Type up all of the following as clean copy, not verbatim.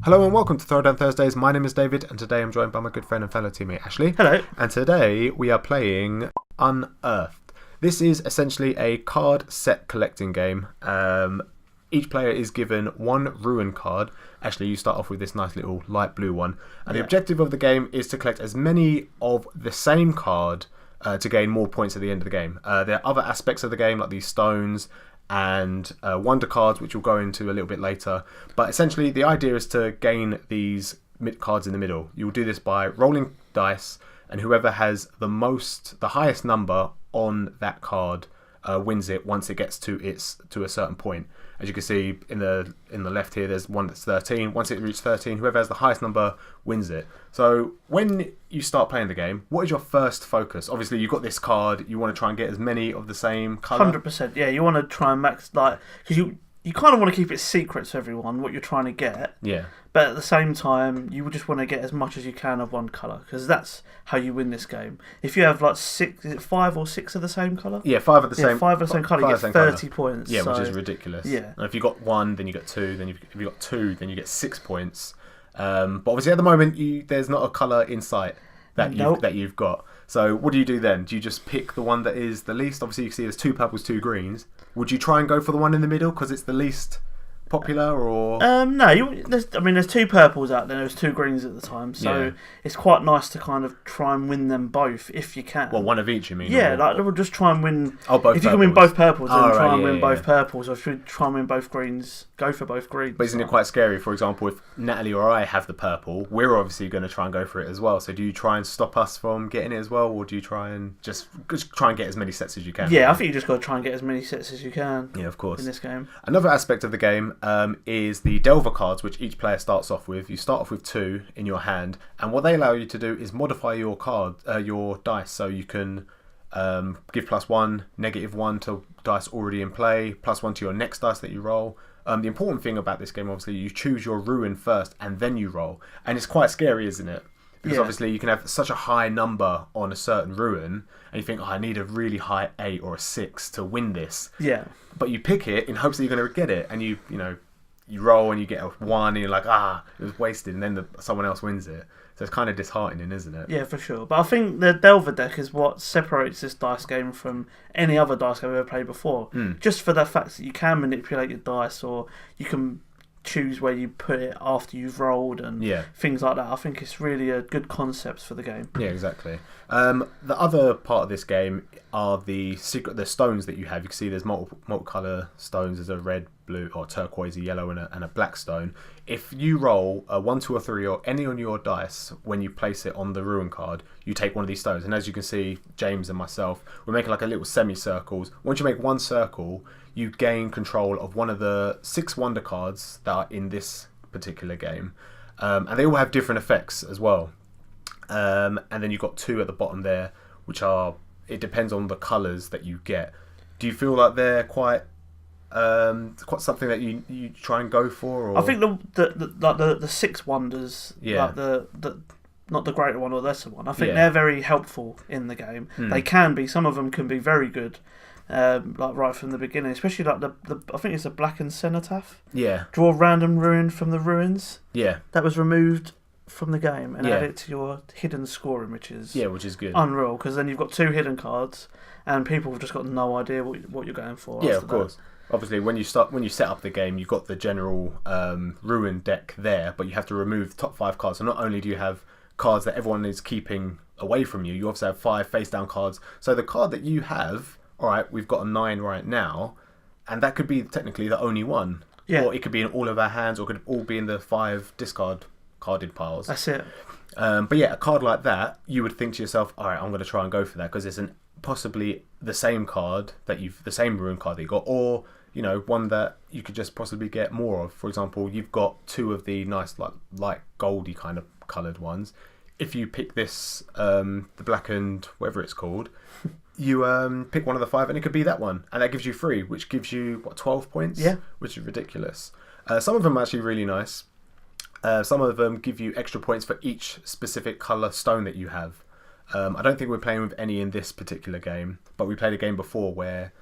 Hello and welcome to Throwdown Thursdays. My name is David and today I'm joined by my good friend and fellow teammate Ashley. Hello. And today we are playing Unearthed. This is essentially a card set collecting game. Each player is given one ruin card. Ashley, you start off with this nice little light blue one. And the objective of the game is to collect as many of the same card to gain more points at the end of the game. There are other aspects of the game like these stones and wonder cards, which we'll go into a little bit later. But essentially the idea is to gain these cards in the middle. You'll do this by rolling dice, and whoever has the highest number on that card wins it once it gets to a certain point. As you can see in the left here, there's one that's 13. Once it reaches 13, whoever has the highest number wins it. So when you start playing the game, what is your first focus? Obviously, you've got this card. You want to try and get as many of the same colour. 100%. Yeah, you want to try and max because you kind of want to keep it secret to everyone what you're trying to get. Yeah. But at the same time, you just want to get as much as you can of one colour because that's how you win this game. If you have like 5 or 6 of the same colour? Yeah, 5 of the same. 5 of the same colour, you get 30 points. Yeah, which is ridiculous. Yeah. And if you got 1, then you get 2. Then if you got 2, then you get 6 points. But obviously at the moment, there's not a colour in sight that you've got. So what do you do then? Do you just pick the one that is the least? Obviously you can see there's 2 purples, 2 greens. Would you try and go for the one in the middle because it's the least popular, or no? There's 2 purples out there. There's 2 greens at the time, so it's quite nice to kind of try and win them both if you can. Well, one of each, you mean? Yeah, we'll just try and win. Oh, both. If you can win both purples, then try and win both purples. Or if you try and win both greens, go for both greens. But isn't it quite scary? For example, if Natalie or I have the purple, we're obviously going to try and go for it as well. So do you try and stop us from getting it as well, or do you try and just try and get as many sets as you can? Yeah, I think you just got to try and get as many sets as you can. Yeah, of course. In this game, another aspect of the game is the Delvar Cards, which each player starts off with. You start off with 2 in your hand, and what they allow you to do is modify your your dice, so you can give +1, -1 to dice already in play, +1 to your next dice that you roll. The important thing about this game, obviously, you choose your ruin first and then you roll, and it's quite scary, isn't it? Because obviously you can have such a high number on a certain ruin, and you think, I need a really high 8 or a 6 to win this. Yeah. But you pick it in hopes that you're going to get it, and you roll and you get a 1 and you're like, it was wasted, and then someone else wins it. So it's kind of disheartening, isn't it? Yeah, for sure. But I think the Delvar deck is what separates this dice game from any other dice game I've ever played before. Just for the fact that you can manipulate your dice, or you can choose where you put it after you've rolled and things like that. I think it's really a good concept for the game. Yeah, exactly. The other part of this game are the stones that you have. You can see there's multiple colour stones. There's a red, blue, or turquoise, yellow, and a black stone. If you roll a 1, 2, or 3, or any on your dice when you place it on the ruin card, you take one of these stones. And as you can see, James and myself, we're making like a little semicircles. Once you make one circle, you gain control of one of the 6 wonder cards that are in this particular game. And they all have different effects as well. And then you've got 2 at the bottom there, which are, it depends on the colours that you get. Do you feel like they're quite something that you try and go for? Or? I think the 6 wonders, like the not the greater one or lesser one, I think they're very helpful in the game. They can be, some of them can be very good. Like right from the beginning, especially like the I think it's a blackened cenotaph. Yeah. Draw a random ruin from the ruins. Yeah. That was removed from the game and add it to your hidden scoring, which is good. Unreal, because then you've got 2 hidden cards and people have just got no idea what you're going for. Yeah, of course. Obviously, when you set up the game, you've got the general ruin deck there, but you have to remove the top 5 cards. So not only do you have cards that everyone is keeping away from you, you also have 5 face down cards. So the card that you have, alright, we've got a 9 right now, and that could be technically the only one. Yeah. Or it could be in all of our hands, or it could all be in the 5 carded piles. That's it. But yeah, a card like that, you would think to yourself, alright, I'm going to try and go for that, because it's possibly the same card the same ruin card that you got, or one that you could just possibly get more of. For example, you've got 2 of the nice like light goldy kind of coloured ones. If you pick this, the blackened whatever it's called, you pick one of the 5, and it could be that one, and that gives you 3, which gives you 12 points. Yeah, which is ridiculous. Some of them are actually really nice. Some of them give you extra points for each specific colour stone that you have. I don't think we're playing with any in this particular game, but we played a game before where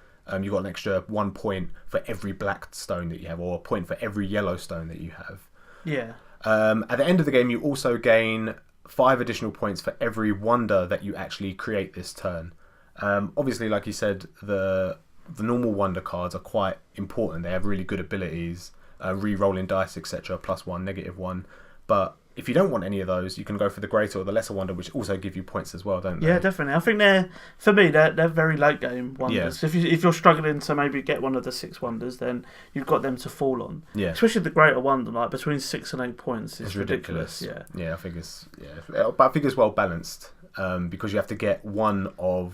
you got an extra 1 point for every black stone that you have, or a point for every yellow stone that you have. Yeah. At the end of the game, you also gain 5 additional points for every wonder that you actually create this turn. Obviously, like you said, the normal wonder cards are quite important. They have really good abilities, re-rolling dice, etc. +1, -1. But if you don't want any of those, you can go for the greater or the lesser wonder, which also give you points as well, don't they? Yeah, definitely. I think they're very late game wonders. Yeah. If you're struggling to maybe get one of the 6 wonders, then you've got them to fall on. Yeah. Especially the greater wonder, like between 6 and 8 points, is ridiculous. Yeah. Yeah, I think it's well balanced because you have to get 1 or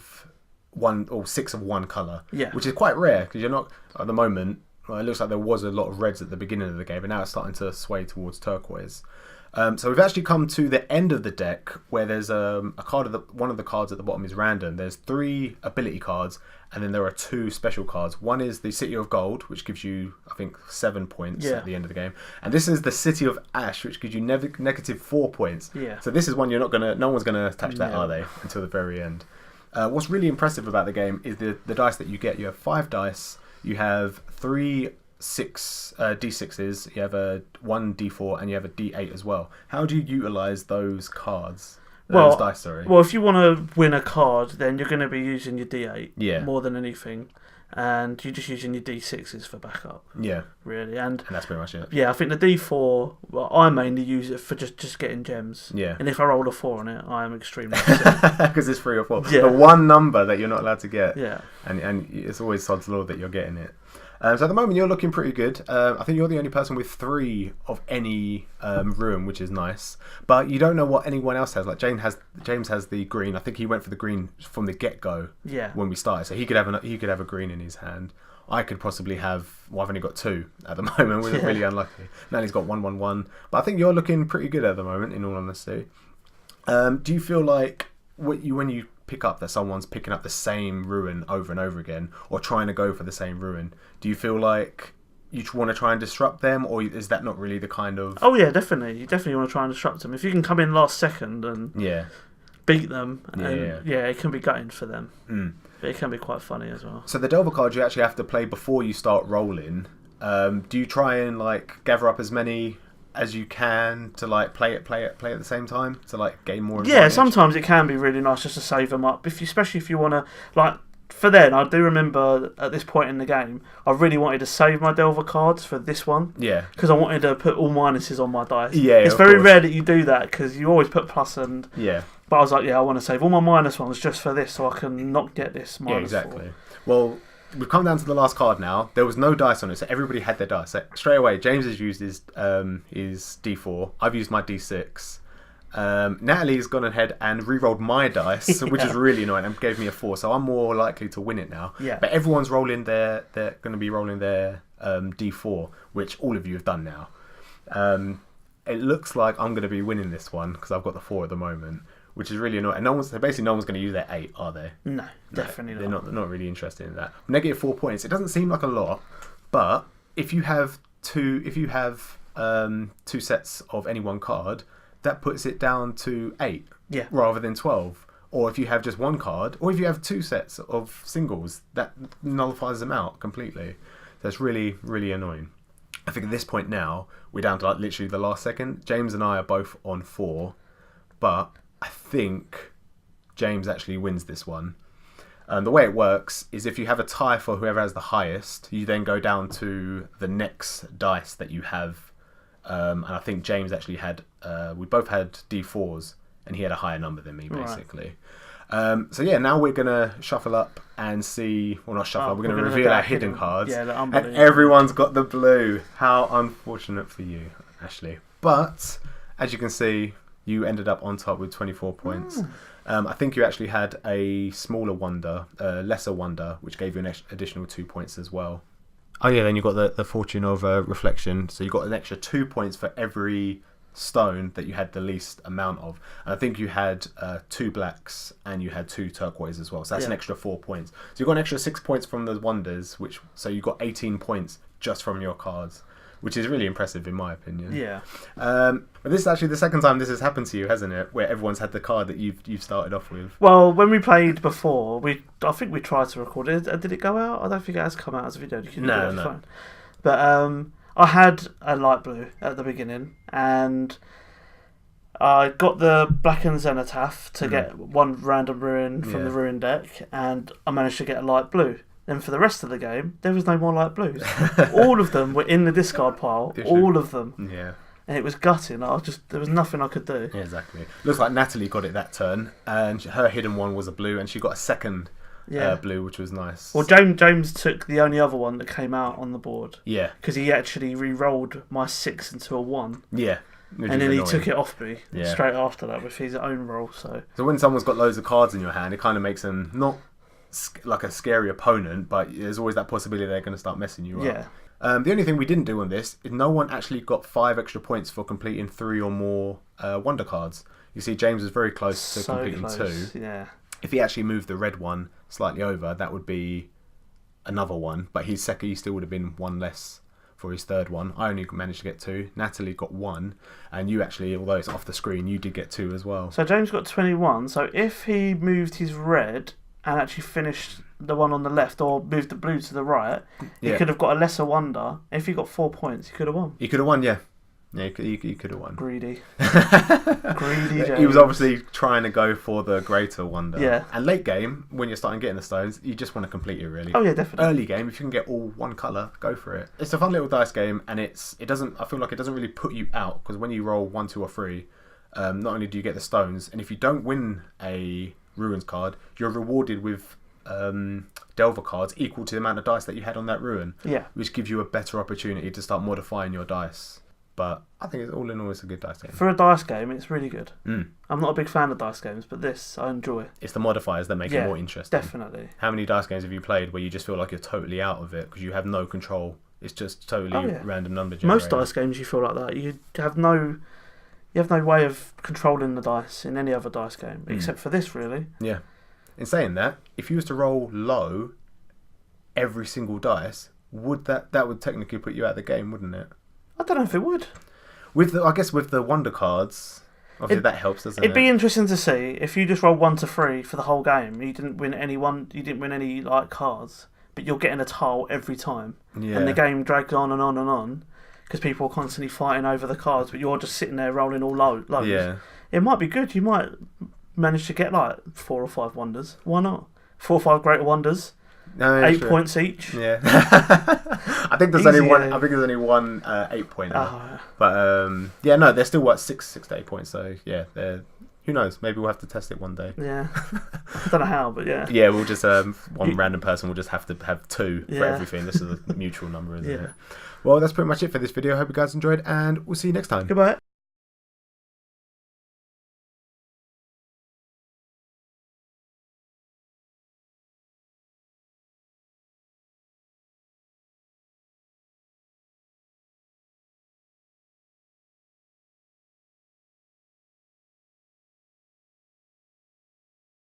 6 of one color. Yeah. Which is quite rare because you're not at the moment. Well, it looks like there was a lot of reds at the beginning of the game, but now it's starting to sway towards turquoise. So we've actually come to the end of the deck where there's a card one of the cards at the bottom is random. There's 3 ability cards, and then there are 2 special cards. One is the City of Gold, which gives you, I think, 7 points at the end of the game, and this is the City of Ash, which gives you -4 points. Yeah. So this is one no one's gonna touch that, are they? Until the very end. What's really impressive about the game is the dice that you get. You have 5 dice. You have 3 D6s, you have a 1 D4, and you have a D8 as well. How do you utilise those cards? Those dice, sorry. Well, if you want to win a card, then you're going to be using your D8 more than anything. And you're just using your D6s for backup. Yeah. Really. And that's pretty much it. Yeah, I think the D4, I mainly use it for just getting gems. Yeah. And if I roll a 4 on it, I am extremely upset. Because it's 3 or 4. Yeah. The one number that you're not allowed to get. Yeah. And it's always sod's law that you're getting it. So at the moment you're looking pretty good. I think you're the only person with 3 of any ruin, which is nice. But you don't know what anyone else has. Like James has the green. I think he went for the green from the get-go. Yeah. When we started, so he could have a green in his hand. I could possibly have. Well, I've only got 2 at the moment. We're really unlucky. Natalie's got 1, 1, 1. But I think you're looking pretty good at the moment, in all honesty. Do you feel like when you pick up that someone's picking up the same ruin over and over again, or trying to go for the same ruin, do you feel like you want to try and disrupt them, or is that not really the kind of... Oh yeah, definitely. You definitely want to try and disrupt them. If you can come in last second and beat them, it can be gutting for them. But it can be quite funny as well. So the Delvar cards you actually have to play before you start rolling. Do you try and gather up as many as you can to play at the same time to gain more advantage? Yeah, sometimes it can be really nice just to save them up, especially if you want to for then. I do remember at this point in the game I really wanted to save my Delvar cards for this one, because I wanted to put all minuses on my dice. It's very rare that you do that because you always put plus and but I was like, I want to save all my minus ones just for this so I can not get this minus 4. Well, we've come down to the last card now. There was no dice on it, so everybody had their dice. So straight away, James has used his D4. I've used my D6. Natalie's gone ahead and re-rolled my dice, which is really annoying, and gave me a 4. So I'm more likely to win it now. Yeah. But everyone's rolling they're going to be rolling their D4, which all of you have done now. It looks like I'm going to be winning this one because I've got the 4 at the moment, which is really annoying. And no one's going to use their 8, are they? No, definitely not. They're not really interested in that. -4 points. It doesn't seem like a lot, but if you have 2 sets of any one card, that puts it down to 8 rather than 12. Or if you have just one card, or if you have 2 sets of singles, that nullifies them out completely. So it's really, really annoying. I think at this point now, we're down to literally the last second. James and I are both on 4, but I think James actually wins this one. The way it works is if you have a tie for whoever has the highest, you then go down to the next dice that you have. And I think James actually had... we both had D4s, and he had a higher number than me, basically. So now we're going to shuffle up and see... Well, not shuffle up. We're going to reveal our hidden cards. Yeah, and everyone's got the blue. How unfortunate for you, Ashley. But, as you can see... You ended up on top with 24 points. I think you actually had a smaller wonder, lesser wonder, which gave you an additional 2 points as well. Oh yeah, then you got the fortune of reflection. So you got an extra 2 points for every stone that you had the least amount of. And I think you had 2 blacks and you had 2 turquoise as well. So that's an extra 4 points. So you got an extra 6 points from the wonders, so you got 18 points just from your cards, which is really impressive in my opinion. Yeah. But this is actually the second time this has happened to you, hasn't it? Where everyone's had the card that you've started off with. Well, when we played before, I think we tried to record it. Did it go out? I don't think it has come out as a video. You can do it on your phone. But I had a light blue at the beginning, and I got the Blackened Zenithal to get one random ruin from the ruin deck, and I managed to get a light blue. Then for the rest of the game, there was no more light blues. All of them were in the discard pile. All of them. Yeah. And it was gutting. There was nothing I could do. Yeah, exactly. Looks like Natalie got it that turn, and her hidden one was a blue, and she got a second blue, which was nice. Well, James took the only other one that came out on the board. Yeah. Because he actually re-rolled my 6 into a 1. Yeah. And then he took it off me straight after that with his own roll. So when someone's got loads of cards in your hand, it kind of makes them not like a scary opponent, but there's always that possibility they're going to start messing you up. The only thing we didn't do on this is no one actually got 5 extra points for completing 3 or more wonder cards. You see, James was very close to completing 2. Yeah. If he actually moved the red one slightly over, that would be another one. But his second, he still would have been 1 less for his third one. I only managed to get 2. Natalie got 1, and you actually, although it's off the screen, you did get 2 as well. So James got 21. So if he moved his red and actually finished the one on the left, or moved the blue to the right, he could have got a lesser wonder. If he got 4 points, he could have won. He could have won, yeah. Yeah, he could have won. Greedy. Greedy James. He was obviously trying to go for the greater wonder. Yeah. And late game, when you're starting getting the stones, you just want to complete it, really. Oh, yeah, definitely. Early game, if you can get all one colour, go for it. It's a fun little dice game, and I feel like it doesn't really put you out, because when you roll 1, 2 or 3, not only do you get the stones, and if you don't win a Ruins card, you're rewarded with Delvar cards equal to the amount of dice that you had on that ruin. Yeah. Which gives you a better opportunity to start modifying your dice. But I think it's all in all, it's a good dice game. For a dice game, it's really good. I'm not a big fan of dice games, but this I enjoy. It's the modifiers that make it more interesting. Definitely. How many dice games have you played where you just feel like you're totally out of it because you have no control? It's just totally random number generated. Most dice games you feel like that. You have no way of controlling the dice in any other dice game except for this, really. Yeah. In saying that, if you was to roll low every single dice, that would technically put you out of the game, wouldn't it? I don't know if it would. I guess with the wonder cards, obviously that helps, doesn't it? It'd be interesting to see if you just roll 1 to 3 for the whole game. You didn't win any like cards, but you're getting a tile every time, and the game drags on and on and on because people are constantly fighting over the cards, but you're just sitting there rolling all lows. Yeah, it might be good. You might manage to get like 4 or 5 wonders. Why not? 4 or 5 greater wonders. No, 8 points each. Yeah. I think there's only one. I think there's only one 8 pointer. Oh. But no, they're still 6 to 8 points. So yeah, who knows? Maybe we'll have to test it one day. Yeah. I don't know how, but yeah. Yeah, we'll just one random person will just have to have 2 for everything. This is a mutual number, isn't it? Well, that's pretty much it for this video. I hope you guys enjoyed, and we'll see you next time. Goodbye.